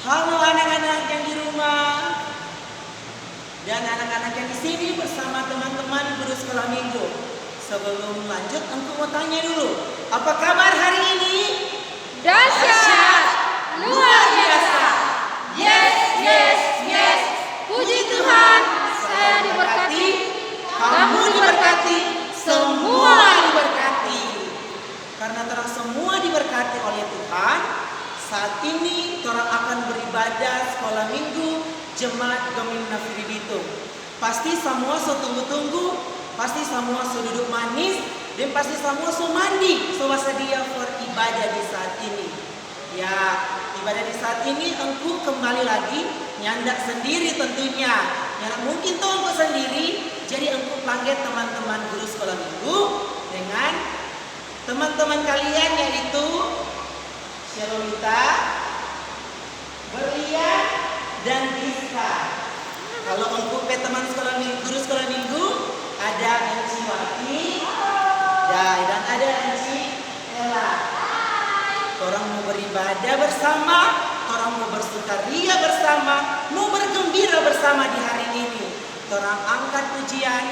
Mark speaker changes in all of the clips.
Speaker 1: Halo anak-anak yang di rumah dan anak-anak yang di sini bersama teman-teman guru sekolah minggu. Sebelum lanjut, aku mau tanya dulu, apa kabar hari ini?
Speaker 2: Dahsyat, luar biasa. Yes, yes, yes. Puji Tuhan, saya diberkati, kamu diberkati, semua diberkati.
Speaker 1: Karena terang semua diberkati oleh Tuhan, saat ini orang akan beribadah sekolah minggu Jemaat Gemina Firibitung. Pasti semua tunggu-tunggu, pasti semua duduk manis, dan pasti semua mandi, sedia for ibadah di saat ini. Ya, ibadah di saat ini engkau kembali lagi nyandak sendiri tentunya. Ya, mungkin tuh engkau sendiri, jadi engkau panggil teman-teman guru sekolah minggu dengan teman-teman kalian yaitu Shalomita, Berlian, dan Rizka. Kalau engkau ke teman sekolah minggu, guru sekolah minggu, ada Enci Wati, dan ada Enci Ella. Orang mau beribadah bersama, orang mau bersukaria bersama, mau bergembira bersama di hari ini. Orang angkat pujian.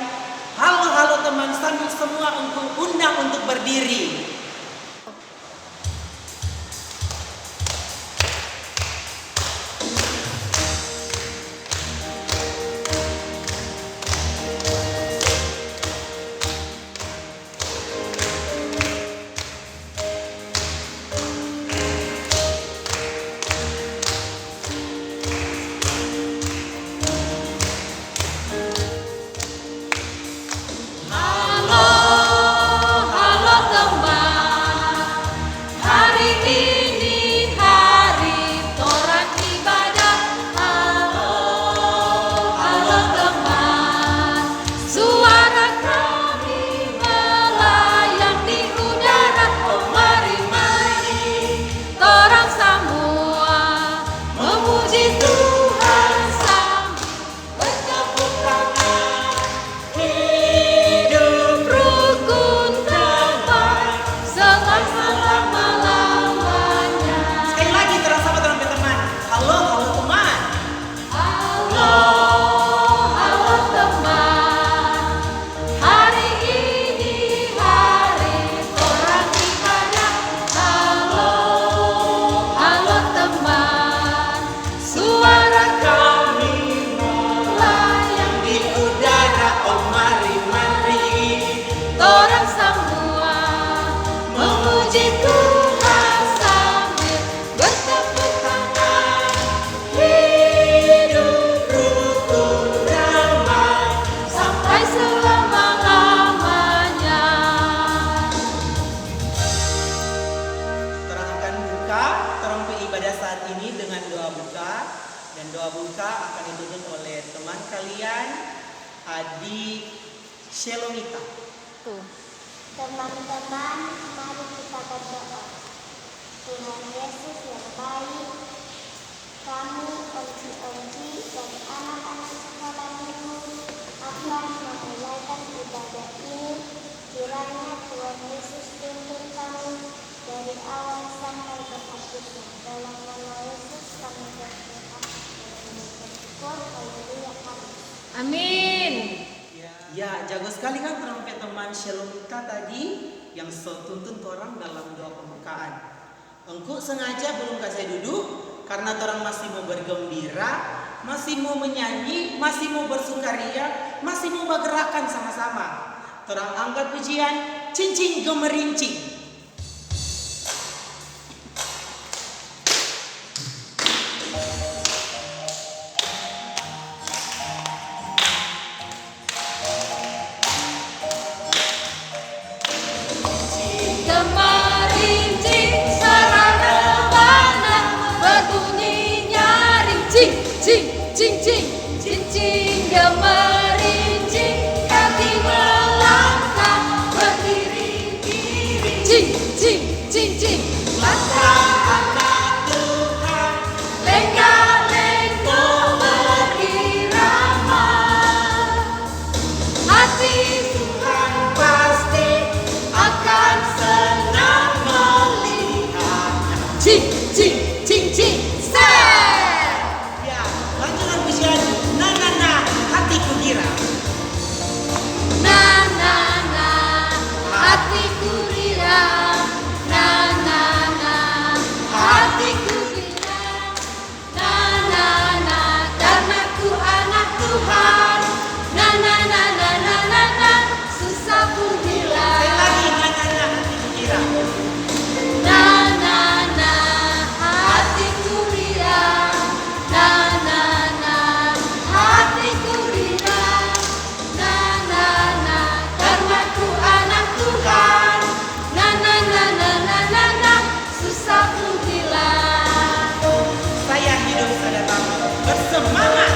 Speaker 1: Halo teman, sambil semua engkau undang untuk berdiri. Shalomita.
Speaker 3: Teman-teman, mari kita berdoa. Tuhan Yesus yang baik, kami onci-onci dan anak-anak sekolah minggu akan memulaikan ibadah ini. Kiranya Tuhan Yesus tuntun kami dari awal sampai ke akhirnya. Dalam nama Yesus kami berdoa. Haleluya.
Speaker 2: Amin.
Speaker 1: Ya, jago sekali kan trompet teman Shalomita tadi yang tuntun orang dalam doa pembukaan. Engkau sengaja belum kasih duduk karena orang masih mau bergembira, masih mau menyanyi, masih mau bersukaria, masih mau bergerakan sama-sama. Orang angkat pujian, cincin gemerincing.
Speaker 2: Cincin gemerincing, kaki melangkah berdiri-diri.
Speaker 1: Bersemangat.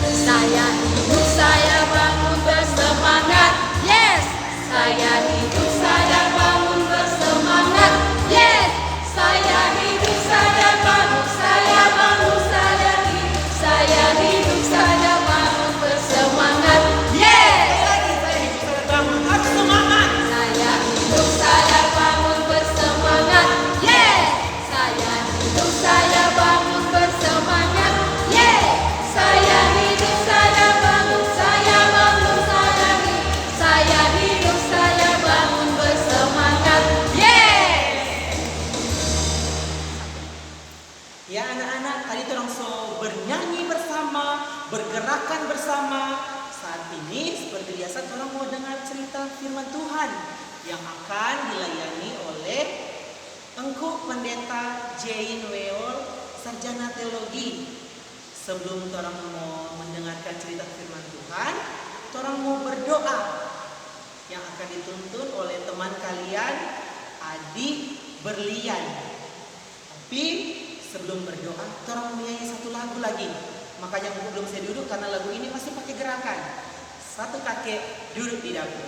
Speaker 2: Saya hidup, saya bangun bersemangat. Yes, saya hidup, saya bangun bersemangat. Yes, saya hidup, saya bangun, saya bangun, saya hidup, saya hidup, saya bangun bersemangat. Yes,
Speaker 1: Lagi saya hidup, saya bangun. Harus semangat.
Speaker 2: saya hidup, saya bangun bersemangat. Yes, saya hidup, saya bangun bersemangat. Yes, saya hidup, saya bangun, saya bangun, saya hidup, saya hidup, saya bangun bersemangat. Yes.
Speaker 1: Ya anak-anak, tadi orang so bernyanyi bersama, bergerakan bersama. Saat ini seperti biasa orang mau dengar cerita firman Tuhan yang akan dilayani oleh Engku Pendeta Jane Weol, Sarjana Teologi. Sebelum orang mau mendengarkan cerita firman Tuhan, orang mau berdoa yang akan dituntun oleh teman kalian, Adi Berlian. Tapi sebelum berdoa, orang menyanyi satu lagu lagi. Makanya belum saya duduk karena lagu ini masih pakai gerakan. Satu kakek duduk di dapur.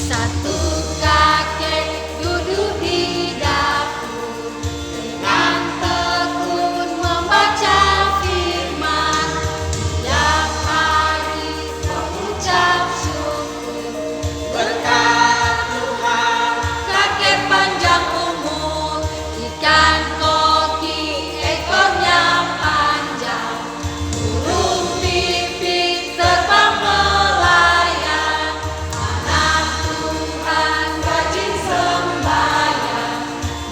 Speaker 2: Satu kakek duduk di dapur dengan tekun membaca firman. Tiap hari mengucap syukur
Speaker 1: Berkat Tuhan.
Speaker 2: kakek panjang umur, ikan koki ekornya panjang, burung pipit terbang melayang, anak Tuhan rajin sembahyang.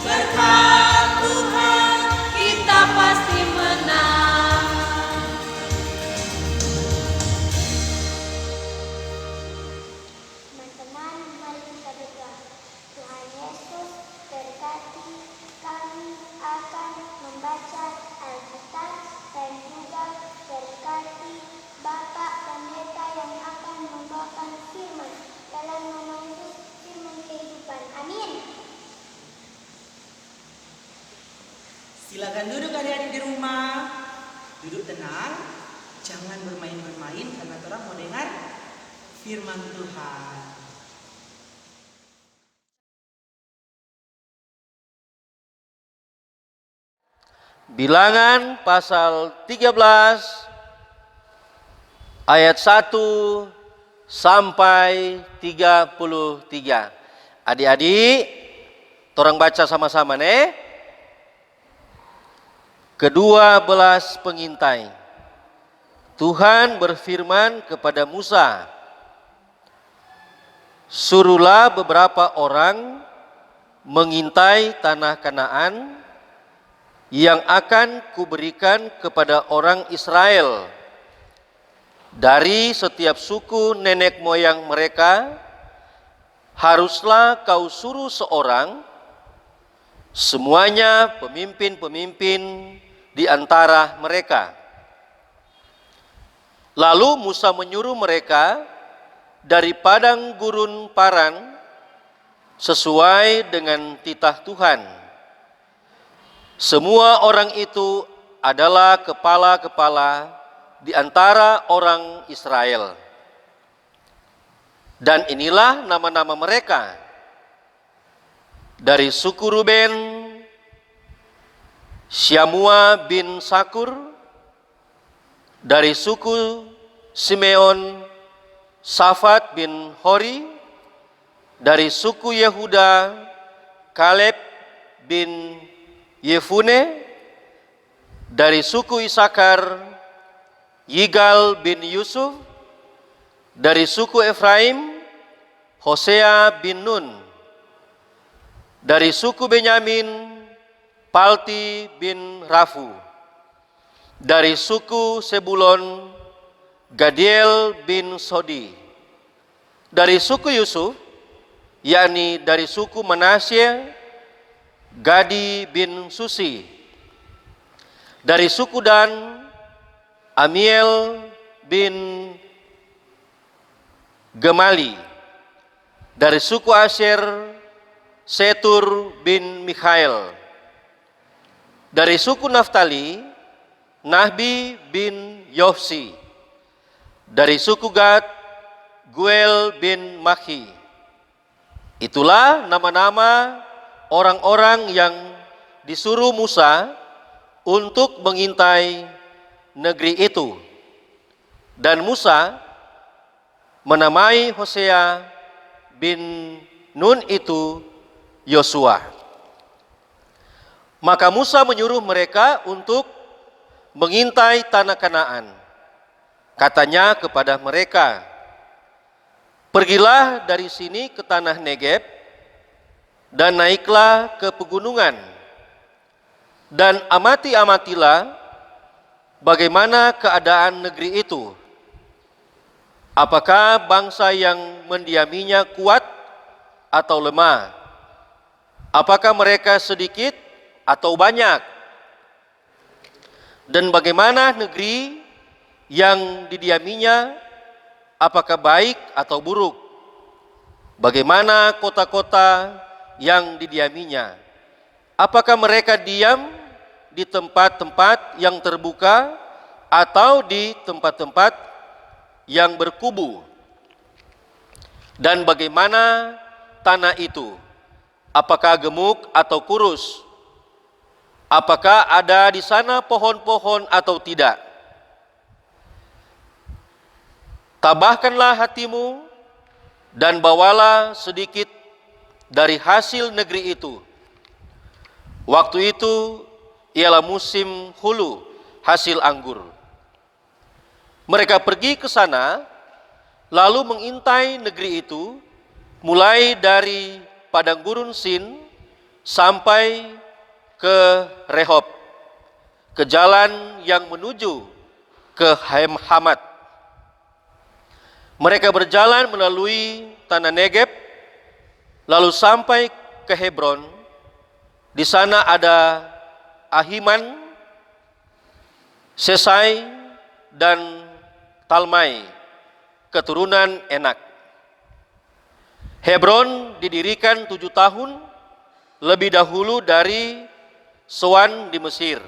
Speaker 2: Berkat Tuhan kita pasti menang.
Speaker 3: Teman-teman, mari kita berdoa. Tuhan Yesus, berkati kami akan membaca Alkitab dan juga berkati Bapak Pendeta yang akan membawakan firman. Dalam nama Yesus, firman kehidupan. Amin.
Speaker 1: Silakan duduk adik-adik di rumah. Duduk tenang. Jangan bermain-bermain karena orang mau dengar firman Tuhan.
Speaker 4: Bilangan pasal 13 ayat 1 sampai 33. Adik-adik, torang baca sama-sama nih. Kedua belas pengintai. Tuhan berfirman kepada Musa, suruhlah beberapa orang mengintai tanah Kanaan yang akan kuberikan kepada orang Israel. Dari setiap suku nenek moyang mereka, haruslah kau suruh seorang, semuanya pemimpin-pemimpin di antara mereka. Lalu Musa menyuruh mereka dari padang gurun Paran sesuai dengan titah Tuhan. Semua orang itu adalah kepala-kepala di antara orang Israel. Dan inilah nama-nama mereka. Dari suku Ruben, Syamua bin Sakur. Dari suku Simeon, Safat bin Hori. Dari suku Yehuda, Kaleb bin Yefune. Dari suku Isakar, Yigal bin Yusuf. Dari suku Efraim, Hosea bin Nun. Dari suku Benyamin, Palti bin Rafu. Dari suku Sebulon, Gadiel bin Sodi. Dari suku Yusuf, yakni dari suku Manasye, Gadi bin Susi. Dari suku Dan, Amiel bin Gemali. Dari suku Asyer, Setur bin Mikhael. Dari suku Naftali, Nahbi bin Yofsi. Dari suku Gad, Guel bin Makhi. Itulah nama-nama orang-orang yang disuruh Musa untuk mengintai negeri itu. Dan Musa menamai Hosea bin Nun itu Yosua. Maka Musa menyuruh mereka untuk mengintai tanah Kanaan. Katanya kepada mereka, pergilah dari sini ke tanah Negeb dan naiklah ke pegunungan dan amati-amatilah bagaimana keadaan negeri itu. Apakah bangsa yang mendiaminya kuat atau lemah? Apakah mereka sedikit atau banyak? Dan bagaimana negeri yang didiaminya, apakah baik atau buruk? Bagaimana kota-kota yang didiaminya? Apakah mereka diam di tempat-tempat yang terbuka atau di tempat-tempat yang berkubu? Dan bagaimana tanah itu? Apakah gemuk atau kurus? Apakah ada di sana pohon-pohon atau tidak? Tabahkanlah hatimu dan bawalah sedikit dari hasil negeri itu. Waktu itu ialah musim hulu hasil anggur. Mereka pergi ke sana lalu mengintai negeri itu mulai dari padang gurun Sin sampai ke Rehob, ke jalan yang menuju ke Hamat. Mereka berjalan melalui tanah Negeb, lalu sampai ke Hebron. Di sana ada Ahiman, Sesai, dan Talmai, keturunan Enak. Hebron didirikan 7 tahun lebih dahulu dari Soan di Mesir.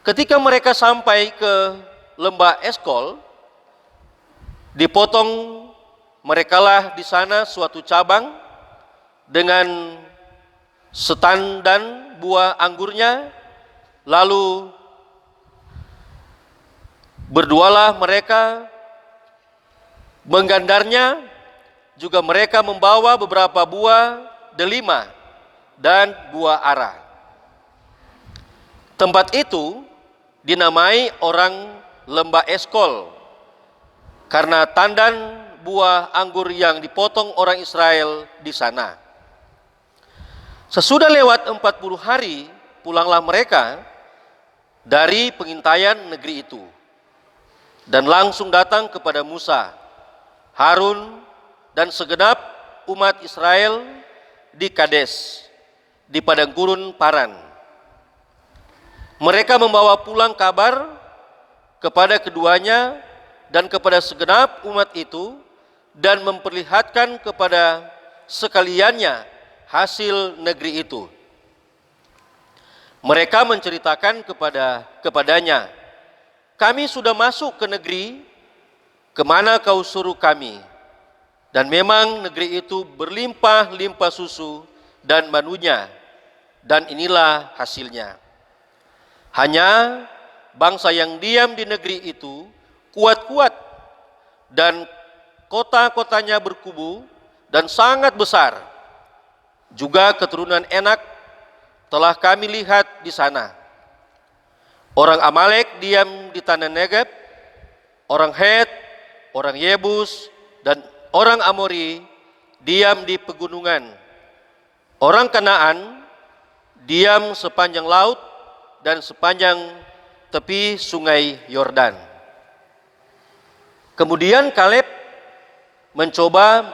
Speaker 4: Ketika mereka sampai ke lembah Eskol, dipotong merekalah di sana suatu cabang dengan setandan buah anggurnya, lalu berdualah mereka menggandarnya, juga mereka membawa beberapa buah delima dan buah ara. Tempat itu dinamai orang lembah Eskol karena tandan buah anggur yang dipotong orang Israel di sana. Sesudah lewat 40 hari, pulanglah mereka dari pengintaian negeri itu dan langsung datang kepada Musa, Harun, dan segenap umat Israel di Kades, di padang gurun Paran. Mereka membawa pulang kabar kepada keduanya dan kepada segenap umat itu, dan memperlihatkan kepada sekaliannya hasil negeri itu. Mereka menceritakan kepadanya, kami sudah masuk ke negeri kemana kau suruh kami, dan memang negeri itu berlimpah-limpah susu dan madunya, dan inilah hasilnya. Hanya bangsa yang diam di negeri itu kuat-kuat, dan kota-kotanya berkubu dan sangat besar. Juga keturunan Enak telah kami lihat di sana. Orang Amalek diam di tanah Negeb, orang Het, orang Yebus, dan orang Amori diam di pegunungan. Orang Kanaan diam sepanjang laut dan sepanjang tepi sungai Yordan. Kemudian Kaleb mencoba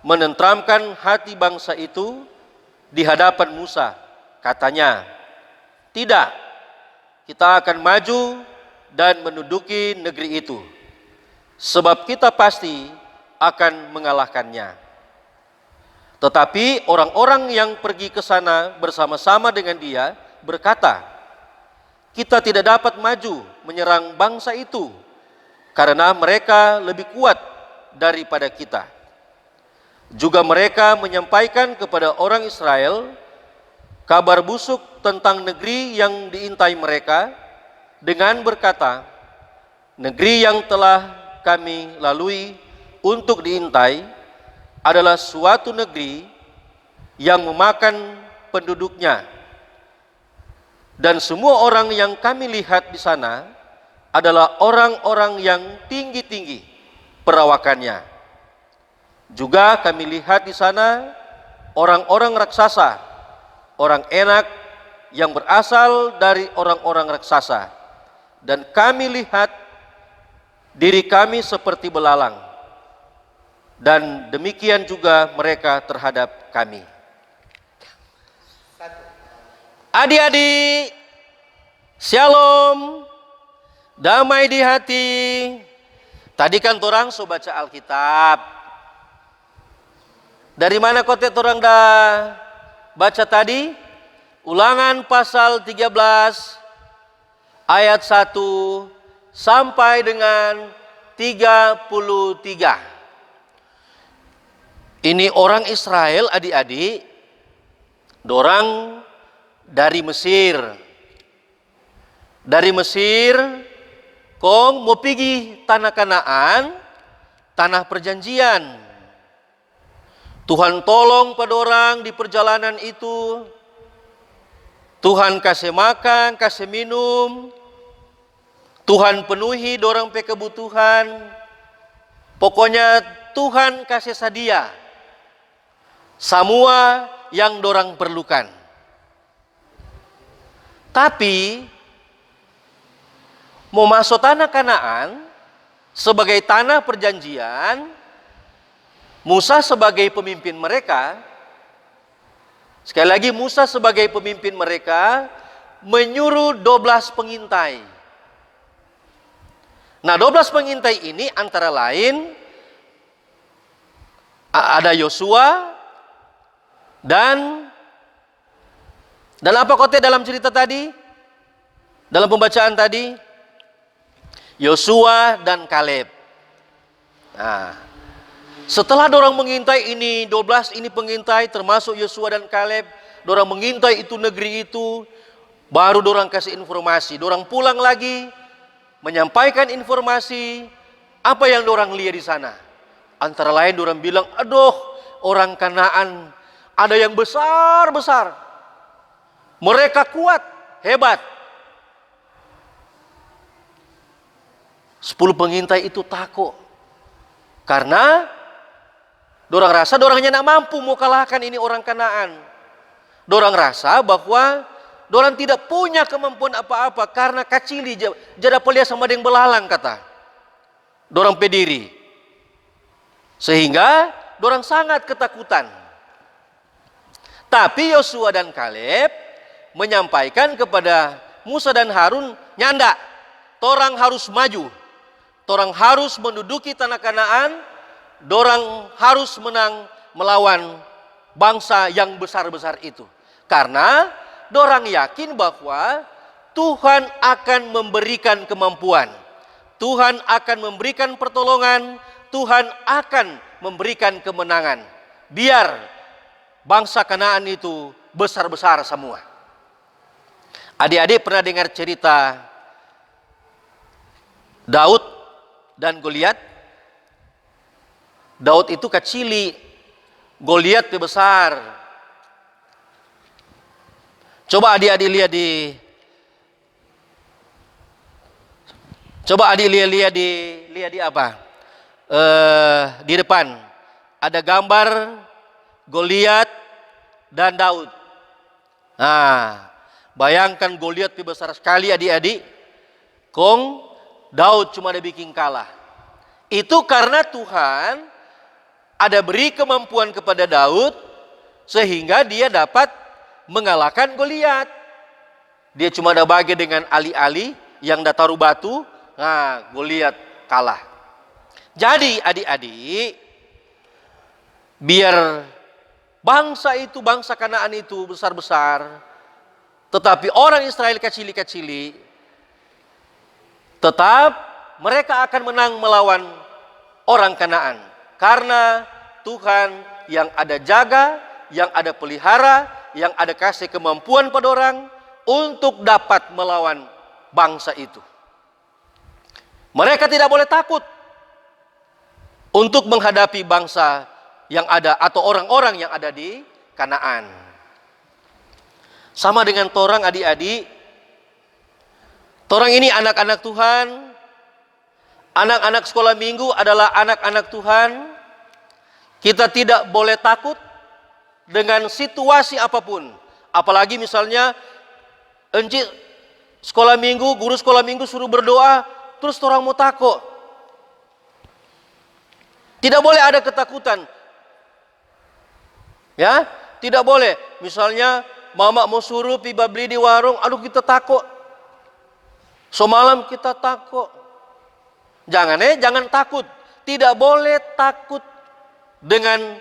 Speaker 4: menenteramkan hati bangsa itu di hadapan Musa. Katanya, "Tidak, kita akan maju dan menduduki negeri itu, sebab kita pasti akan mengalahkannya." Tetapi orang-orang yang pergi ke sana bersama-sama dengan dia berkata, "Kita tidak dapat maju menyerang bangsa itu, karena mereka lebih kuat daripada kita." Juga mereka menyampaikan kepada orang Israel kabar busuk tentang negeri yang diintai mereka dengan berkata, "Negeri yang telah kami lalui untuk diintai adalah suatu negeri yang memakan penduduknya, dan semua orang yang kami lihat di sana adalah orang-orang yang tinggi-tinggi perawakannya. Juga kami lihat di sana orang-orang raksasa, orang enak yang berasal dari orang-orang raksasa, dan kami lihat diri kami seperti belalang, dan demikian juga mereka terhadap kami." Adik-adik, shalom, damai di hati. Tadi kan torang so baca Alkitab. Dari mana kote torang dah baca tadi? Ulangan pasal 13 ayat 1 sampai dengan 33. Ini orang Israel, adik-adik, dorang dari Mesir. Dari Mesir, kong mau pergi tanah Kanaan, tanah perjanjian. Tuhan tolong pada orang di perjalanan itu. Tuhan kasih makan, kasih minum. Tuhan penuhi dorang pe kebutuhan. Pokoknya Tuhan kasih sedia semua yang dorang perlukan. Tapi mau masuk tanah Kanaan sebagai tanah perjanjian, Musa sebagai pemimpin mereka, sekali lagi Musa sebagai pemimpin mereka menyuruh 12 pengintai. Nah, 12 pengintai ini antara lain ada Yosua dan apa kote dalam cerita tadi? Dalam pembacaan tadi? Yosua dan Kaleb. Nah, setelah dorang mengintai ini, 12 ini pengintai termasuk Yosua dan Kaleb, dorang mengintai itu negeri itu, baru dorang kasih informasi. Dorang pulang lagi menyampaikan informasi apa yang dorang lihat di sana. Antara lain dorang bilang, "Aduh, orang Kanaan ada yang besar-besar. Mereka kuat, hebat." 10 pengintai itu takut karena dorang rasa dorangnya nak mampu mau kalahkan ini orang Kanaan. Dorang rasa bahwa dorang tidak punya kemampuan apa-apa karena kacili jada pelia sama dengan belalang kata. Dorang pediri. Sehingga dorang sangat ketakutan. Tapi Yosua dan Kaleb menyampaikan kepada Musa dan Harun, "Nyanda, torang harus maju. Torang harus menduduki tanah Kanaan. Dorang harus menang melawan bangsa yang besar-besar itu. Karena dorang yakin bahwa Tuhan akan memberikan kemampuan. Tuhan akan memberikan pertolongan. Tuhan akan memberikan kemenangan. Biar bangsa Kanaan itu besar-besar semua." Adik-adik pernah dengar cerita Daud dan Goliat? Daud itu kecili, Goliat itu besar. Coba adik-adik lihat di apa? Di depan ada gambar Goliat dan Daud. Nah, bayangkan Goliat itu besar sekali adik-adik. Kong Daud cuma dibikin kalah. Itu karena Tuhan ada beri kemampuan kepada Daud sehingga dia dapat mengalahkan Goliat. Dia cuma ada bagi dengan alih-alih yang dah taruh batu, nah Goliat kalah. Jadi adik-adik, biar bangsa itu, bangsa Kanaan itu besar-besar, tetapi orang Israel kecil-kecil, tetap mereka akan menang melawan orang Kanaan. Karena Tuhan yang ada jaga, yang ada pelihara, yang ada kasih kemampuan pada orang untuk dapat melawan bangsa itu. Mereka tidak boleh takut untuk menghadapi bangsa yang ada atau orang-orang yang ada di Kanaan. Sama dengan torang adik-adik, torang ini anak-anak Tuhan, anak-anak sekolah minggu adalah anak-anak Tuhan. Kita tidak boleh takut dengan situasi apapun. Apalagi misalnya encik sekolah minggu, guru sekolah minggu suruh berdoa, terus orang mau takut. Tidak boleh ada ketakutan. Ya, tidak boleh. Misalnya mama mau suruh pi beli di warung, aduh kita takut. Semalam kita takut. Jangan takut. Tidak boleh takut dengan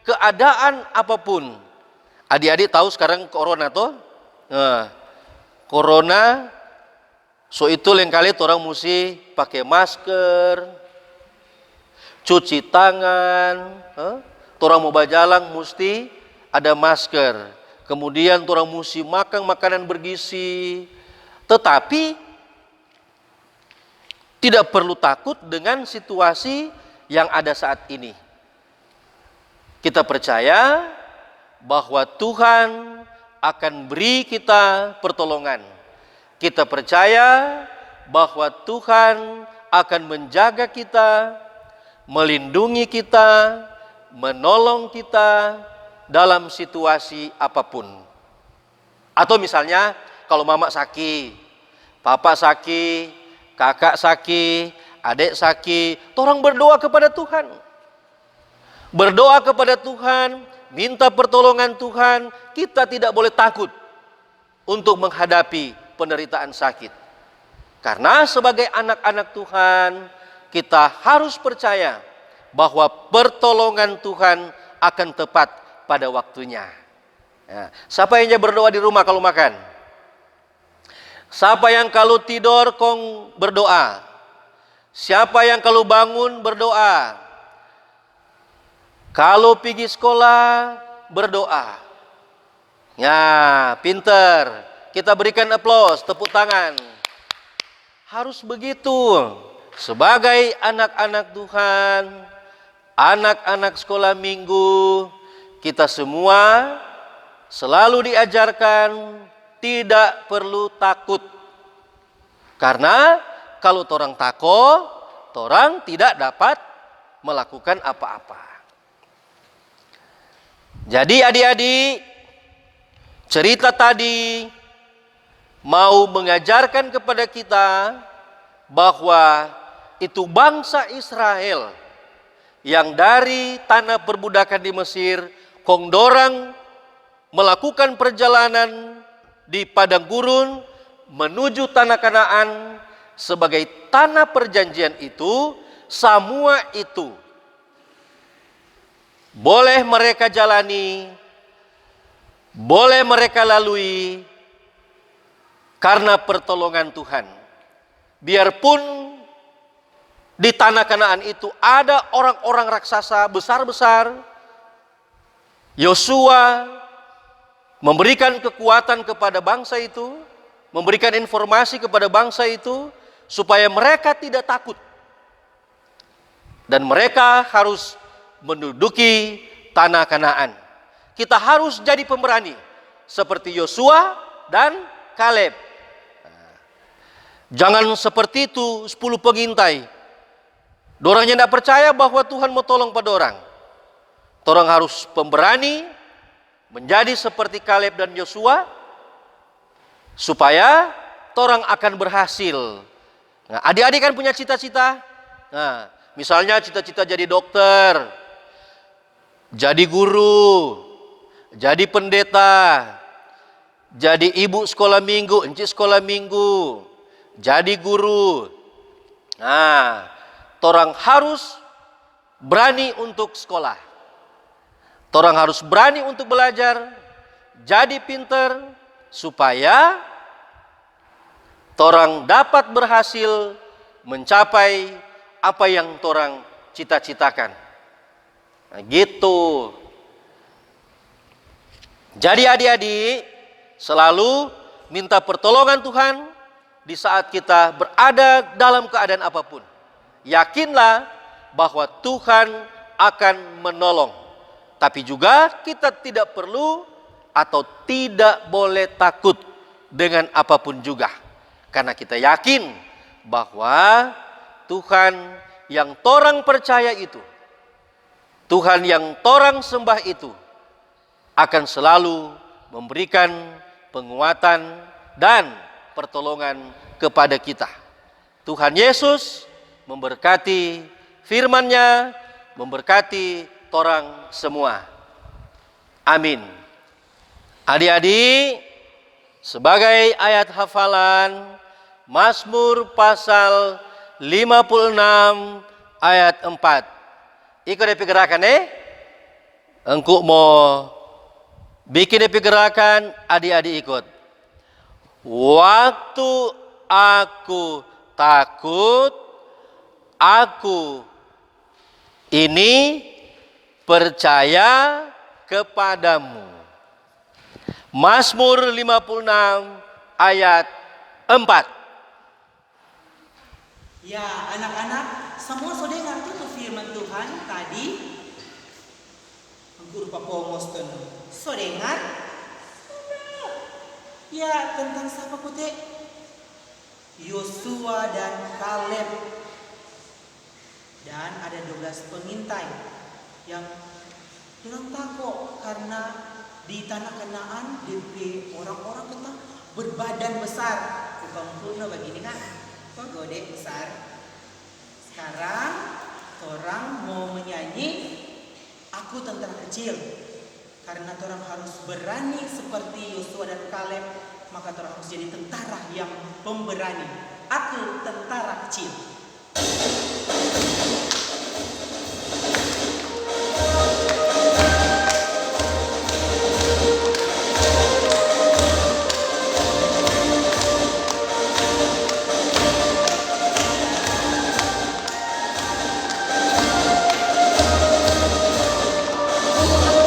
Speaker 4: keadaan apapun. Adik-adik tahu sekarang corona tuh? Nah, corona, so itu lain kali orang mesti pakai masker, cuci tangan, orang mau berjalan mesti ada masker. Kemudian orang mesti makan makanan bergizi. Tetapi tidak perlu takut dengan situasi yang ada saat ini. Kita percaya bahwa Tuhan akan beri kita pertolongan. Kita percaya bahwa Tuhan akan menjaga kita, melindungi kita, menolong kita dalam situasi apapun. Atau misalnya kalau mama sakit, papa sakit, kakak sakit, adik sakit, orang berdoa kepada Tuhan. Berdoa kepada Tuhan, minta pertolongan Tuhan. Kita tidak boleh takut untuk menghadapi penderitaan sakit. Karena sebagai anak-anak Tuhan, kita harus percaya bahwa pertolongan Tuhan akan tepat pada waktunya. Ya. Siapa yang berdoa di rumah kalau makan? Siapa yang kalau tidur kong berdoa? Siapa yang kalau bangun berdoa? Kalau pergi sekolah berdoa. Ya, pinter. Kita berikan aplaus, tepuk tangan. Harus begitu. Sebagai anak-anak Tuhan, anak-anak sekolah minggu, kita semua selalu diajarkan tidak perlu takut. Karena kalau orang takut, orang tidak dapat melakukan apa-apa. Jadi adik-adik, cerita tadi mau mengajarkan kepada kita bahwa itu bangsa Israel yang dari tanah perbudakan di Mesir, kong dorang melakukan perjalanan di padang gurun menuju tanah Kanaan sebagai tanah perjanjian itu, semua itu boleh mereka jalani, boleh mereka lalui karena pertolongan Tuhan. Biarpun di tanah Kanaan itu ada orang-orang raksasa besar-besar, Yosua memberikan kekuatan kepada bangsa itu, memberikan informasi kepada bangsa itu supaya mereka tidak takut. Dan mereka harus menduduki tanah Kanaan. Kita harus jadi pemberani seperti Yosua dan Kaleb. Jangan seperti itu 10 pengintai. Dorangnya tidak percaya bahwa Tuhan mau tolong pada orang. Orang harus pemberani menjadi seperti Kaleb dan Yosua supaya orang akan berhasil. Nah, adik-adik kan punya cita-cita. Nah, misalnya cita-cita jadi dokter, jadi guru, jadi pendeta, jadi ibu sekolah minggu, encik sekolah minggu, jadi guru. Nah, torang harus berani untuk sekolah. Torang harus berani untuk belajar, jadi pinter, supaya torang dapat berhasil mencapai apa yang torang cita-citakan. Nah, gitu. Jadi adik-adik, selalu minta pertolongan Tuhan di saat kita berada dalam keadaan apapun. Yakinlah bahwa Tuhan akan menolong. Tapi juga kita tidak perlu atau tidak boleh takut dengan apapun juga. Karena kita yakin bahwa Tuhan yang torang percaya itu, Tuhan yang torang sembah itu, akan selalu memberikan penguatan dan pertolongan kepada kita. Tuhan Yesus memberkati firman-Nya, memberkati torang semua. Amin. Adik-adik, sebagai ayat hafalan Mazmur pasal 56 ayat 4. Ikut DP gerakan Engkau mau bikin DP gerakan, adik-adik ikut. Waktu aku takut, aku ini percaya kepadamu. Mazmur 56 ayat 4.
Speaker 1: Ya, anak-anak, semua sudah dengar tuh firman Tuhan tadi. Guru papongos tuh. So dengar? Ya, tentang siapa putih? Yosua dan Kaleb. Dan ada 12 pengintai yang dorang takut karena di tanah Kanaan DP orang-orang kita berbadan besar. Bukan purna begini kan? Kok gede besar. Sekarang orang mau menyanyi Aku Tentara Kecil. Karena orang harus berani seperti Yosua dan Kaleb, maka orang harus jadi tentara yang pemberani. Aku Tentara Kecil.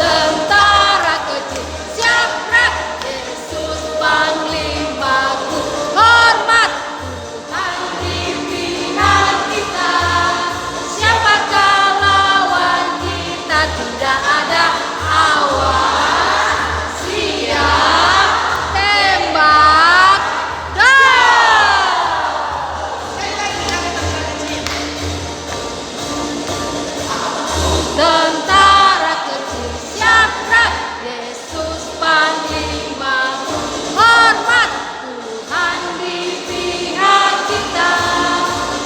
Speaker 2: Tentara kecil Syadrak, Yesus Panglimaku, hormat Tuhan di pihak kita. Siapakah lawan kita? Tidak ada. Awas, siap, tembak, Tentara kecil Syadrak, Yesus Panglimaku, hormat Tuhan di pihak kita.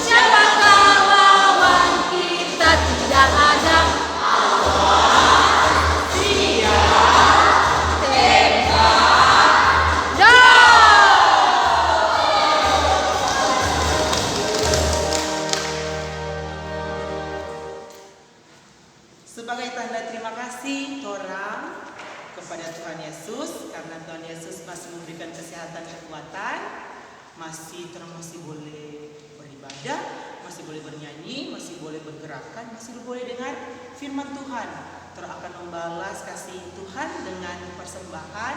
Speaker 2: Siapakah lawan kita? Tidak ada. Awas, siap, tembak,
Speaker 1: Sebagai tanda terima kasih torang kepada Tuhan Yesus, karena Tuhan Yesus masih memberikan kesehatan kekuatan, torang masih boleh beribadah, masih boleh bernyanyi, masih boleh bergerakan, masih boleh dengar firman Tuhan. Torang akan membalas kasih Tuhan dengan persembahan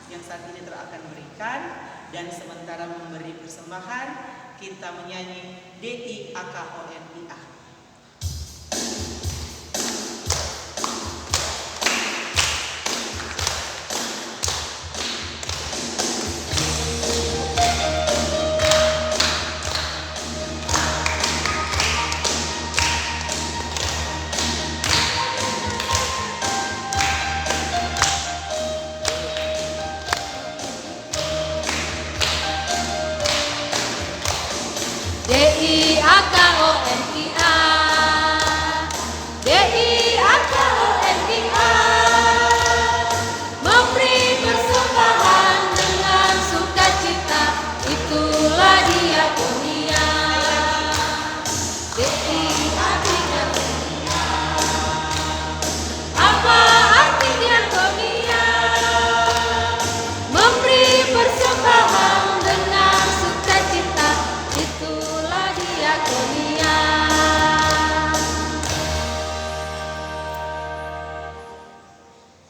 Speaker 1: yang saat ini torang akan berikan. Dan sementara memberi persembahan, kita menyanyi DIAKONIA.
Speaker 2: DIAKONIA.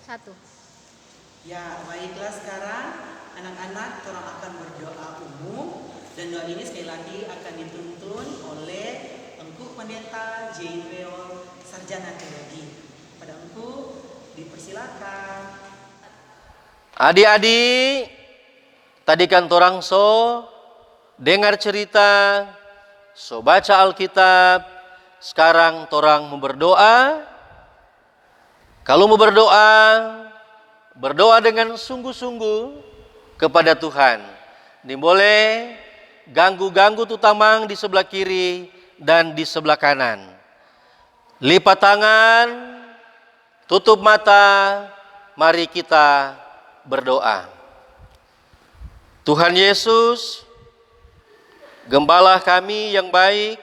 Speaker 2: 1.
Speaker 1: Ya, baiklah sekarang anak-anak orang akan berdoa umum dan doa ini sekali lagi akan dituntun oleh Engku Pendeta Jane Weol, Sarjana Teologi. Pada Engku dipersilakan.
Speaker 4: Adik-adik, tadi kan torang dengar cerita, baca Alkitab, sekarang torang mau berdoa. Kalau mau berdoa dengan sungguh-sungguh kepada Tuhan. Ini boleh ganggu-ganggu tuh tamang di sebelah kiri dan di sebelah kanan. Lipat tangan, tutup mata, mari kita berdoa. Tuhan Yesus, Gembala kami yang baik,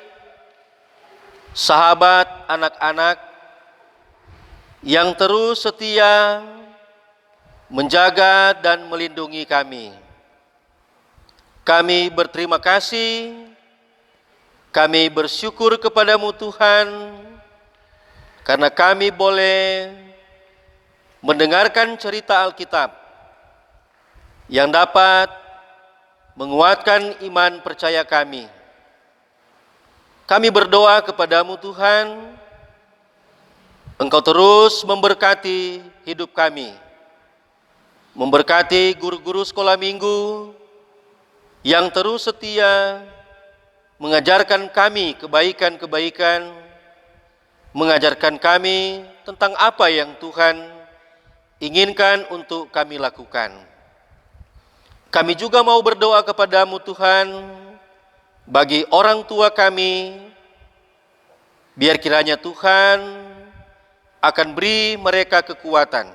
Speaker 4: sahabat anak-anak yang terus setia menjaga dan melindungi kami. Kami berterima kasih, kami bersyukur kepadamu Tuhan, karena kami boleh mendengarkan cerita Alkitab yang dapat menguatkan iman percaya kami. Kami berdoa kepadamu Tuhan, Engkau terus memberkati hidup kami, memberkati guru-guru sekolah minggu yang terus setia mengajarkan kami kebaikan-kebaikan, mengajarkan kami tentang apa yang Tuhan inginkan untuk kami lakukan. Kami juga mau berdoa kepadamu Tuhan, bagi orang tua kami, biar kiranya Tuhan akan beri mereka kekuatan,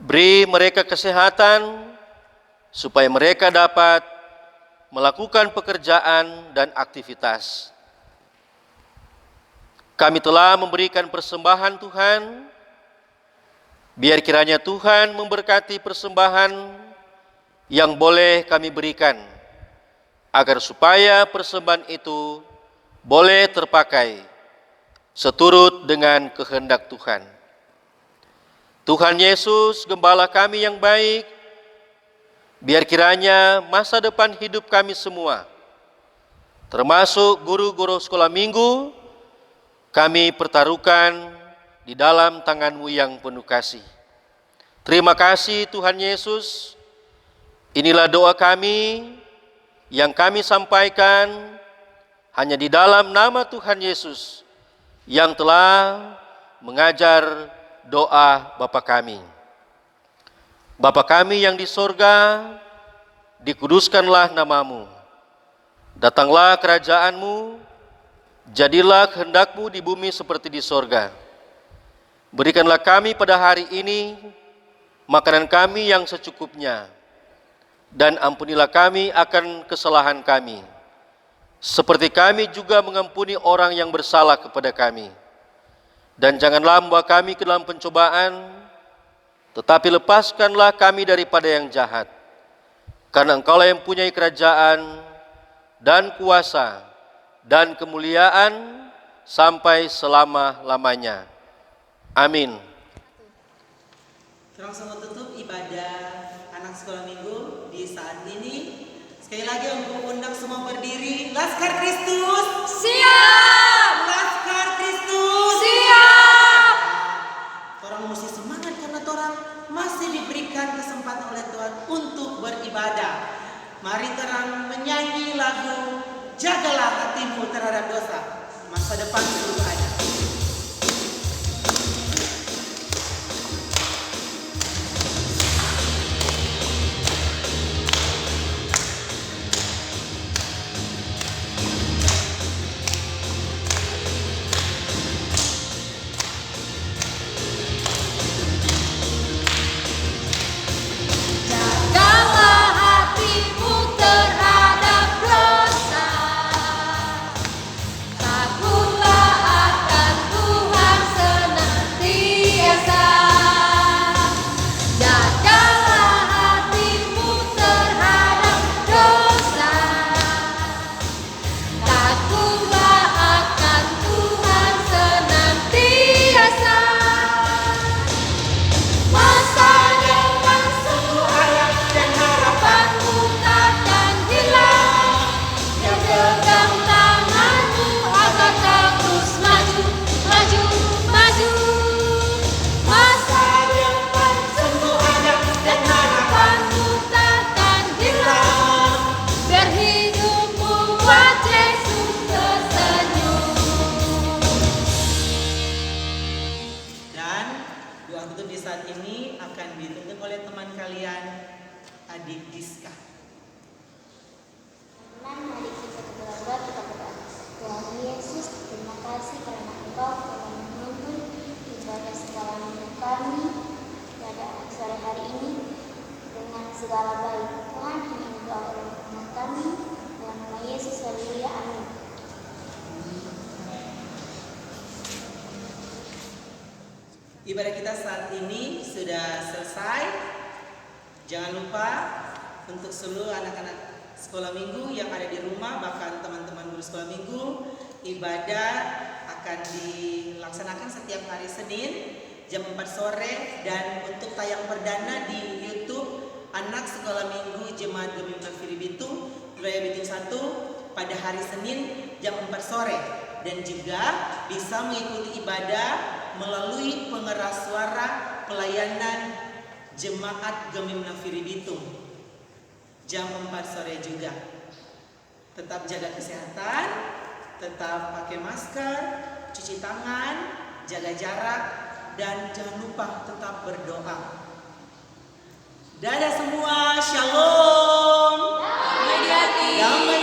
Speaker 4: beri mereka kesehatan, supaya mereka dapat melakukan pekerjaan dan aktivitas. Kami telah memberikan persembahan Tuhan, biar kiranya Tuhan memberkati persembahan yang boleh kami berikan, agar supaya persembahan itu boleh terpakai seturut dengan kehendak Tuhan. Tuhan Yesus, Gembala kami yang baik, biar kiranya masa depan hidup kami semua, termasuk guru-guru sekolah minggu, kami pertaruhkan di dalam tangan-Mu yang penuh kasih. Terima kasih Tuhan Yesus. Inilah doa kami yang kami sampaikan hanya di dalam nama Tuhan Yesus yang telah mengajar doa Bapa kami. Bapa kami yang di sorga, dikuduskanlah namamu. Datanglah kerajaan-Mu, jadilah kehendak-Mu di bumi seperti di sorga. Berikanlah kami pada hari ini makanan kami yang secukupnya, dan ampunilah kami akan kesalahan kami, seperti kami juga mengampuni orang yang bersalah kepada kami. Dan janganlah membawa kami ke dalam pencobaan, tetapi lepaskanlah kami daripada yang jahat. Karena Engkaulah yang mempunyai kerajaan dan kuasa dan kemuliaan sampai selama-lamanya. Amin.
Speaker 1: Kita langsung tutup ibadah anak sekolah minggu di saat ini. Sekali lagi untuk undang semua berdiri. Laskar Kristus.
Speaker 2: Siap!
Speaker 1: Laskar Kristus.
Speaker 2: Siap!
Speaker 1: Orang mesti semangat karena orang masih diberikan kesempatan oleh Tuhan untuk beribadah. Mari terang menyanyi lagu Jagalah Hatimu Terhadap Dosa. Masa depan selalu ada.
Speaker 2: Jagalah hatimu terhadap dosa, takutlah akan
Speaker 1: akan dituntun oleh teman kalian, Adik Giska.
Speaker 3: Teman, mari kita berdoa, kita berdoa. Tuhan Yesus, terima kasih karena Engkau telah menuntun ibadah sekolah minggu kami pada sore hari ini dengan segala baik. Tuhan, ini doa oleh umat kami, dalam nama Yesus, haleluya, amin.
Speaker 1: Ibadah kita saat ini sudah selesai. Jangan lupa untuk seluruh anak-anak sekolah minggu yang ada di rumah, bahkan teman-teman guru sekolah minggu, ibadah akan dilaksanakan setiap hari Senin jam 4 sore, dan untuk tayang perdana di YouTube Anak Sekolah Minggu Jemaat Gemim Nafiri Bitung Wilayah Bitung 1 pada hari Senin jam 4 sore, dan juga bisa mengikuti ibadah melalui pengeras suara pelayanan Jemaat Gemim Nafiri Bitung jam 4 sore juga. Tetap jaga kesehatan, tetap pakai masker, cuci tangan, jaga jarak, dan jangan lupa tetap berdoa. Dadah semua, shalom.
Speaker 2: Damai di hati.
Speaker 1: Damai